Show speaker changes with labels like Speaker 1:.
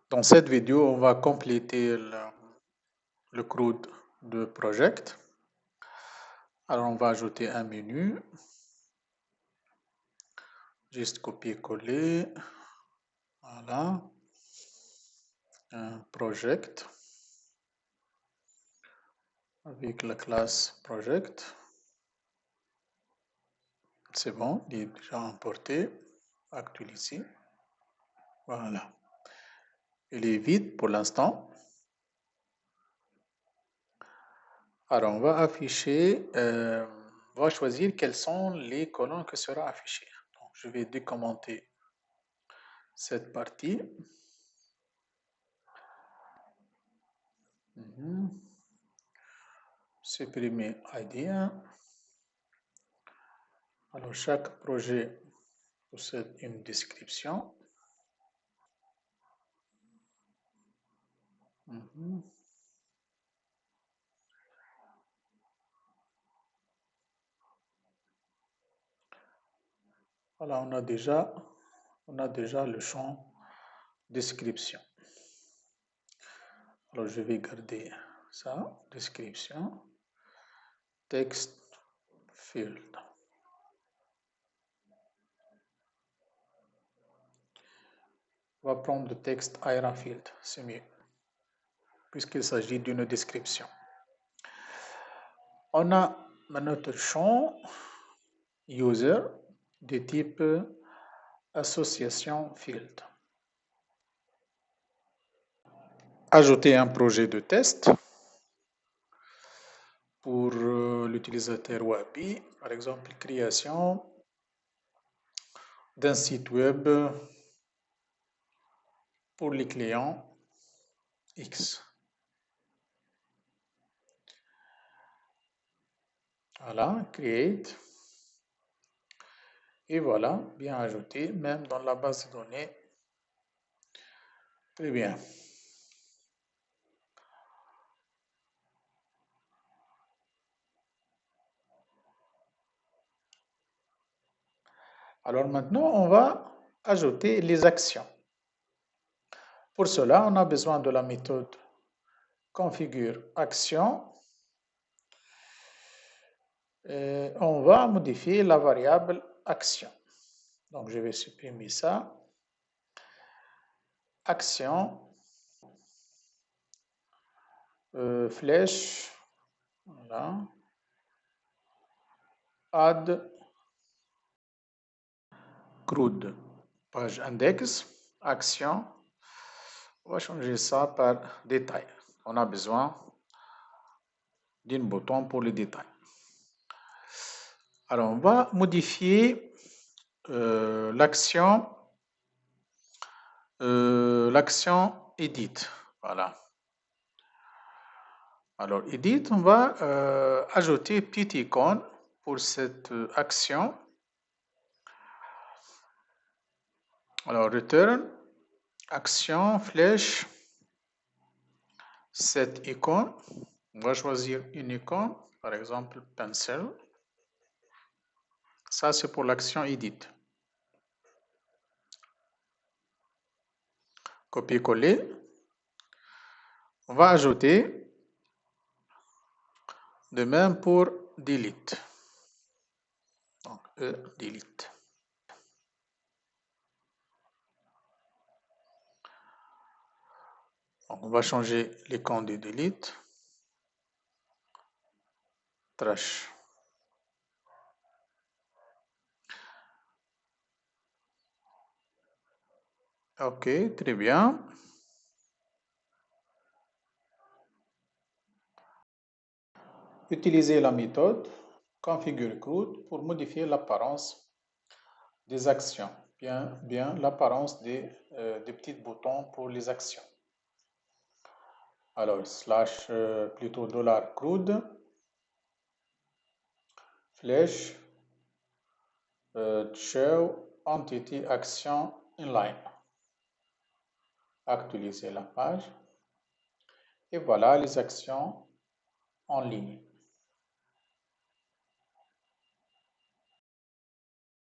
Speaker 1: Dans cette vidéo, on va compléter le CRUD de Project. Alors, on va ajouter un menu. Juste copier-coller. Voilà. Un Project. Avec la classe Project. C'est bon, il est déjà importé. Actualiser. Voilà. Il est vide pour l'instant. Alors, on va afficher, on va choisir quelles sont les colonnes que sera affichées. Donc, je vais décommenter cette partie. Supprimer ID1. Alors, chaque projet possède une description. Voilà, on a déjà le champ description. Alors, je vais garder ça, description, text field. On va prendre le texte IRA field, c'est mieux, puisqu'il s'agit d'une description. On a notre champ user de type association field. Ajouter un projet de test pour l'utilisateur Wabi, par exemple création d'un site web pour les clients X. Voilà, create. Et voilà, bien ajouté, même dans la base de données. Très bien. Alors maintenant, on va ajouter les actions. Pour cela, on a besoin de la méthode configure action. Et on va modifier la variable action. Donc, je vais supprimer ça. Action, flèche, voilà. Add CRUD, page index, action. On va changer ça par détail. On a besoin d'un bouton pour les détails. Alors, on va modifier l'action edit. Voilà. Alors, edit, on va ajouter petite icône pour cette action. Alors, return, action, flèche, cette icône. On va choisir une icône, par exemple, pencil. Ça, c'est pour l'action edit. Copier-coller. On va ajouter de même pour delete. Donc, delete. Donc, on va changer l'icône de delete. Trash. Ok, très bien. Utilisez la méthode configure CRUD pour modifier l'apparence des actions, bien l'apparence des petits boutons pour les actions. Alors, slash plutôt $CRUD, flèche, show entity action inline. Actualiser la page. Et voilà les actions en ligne.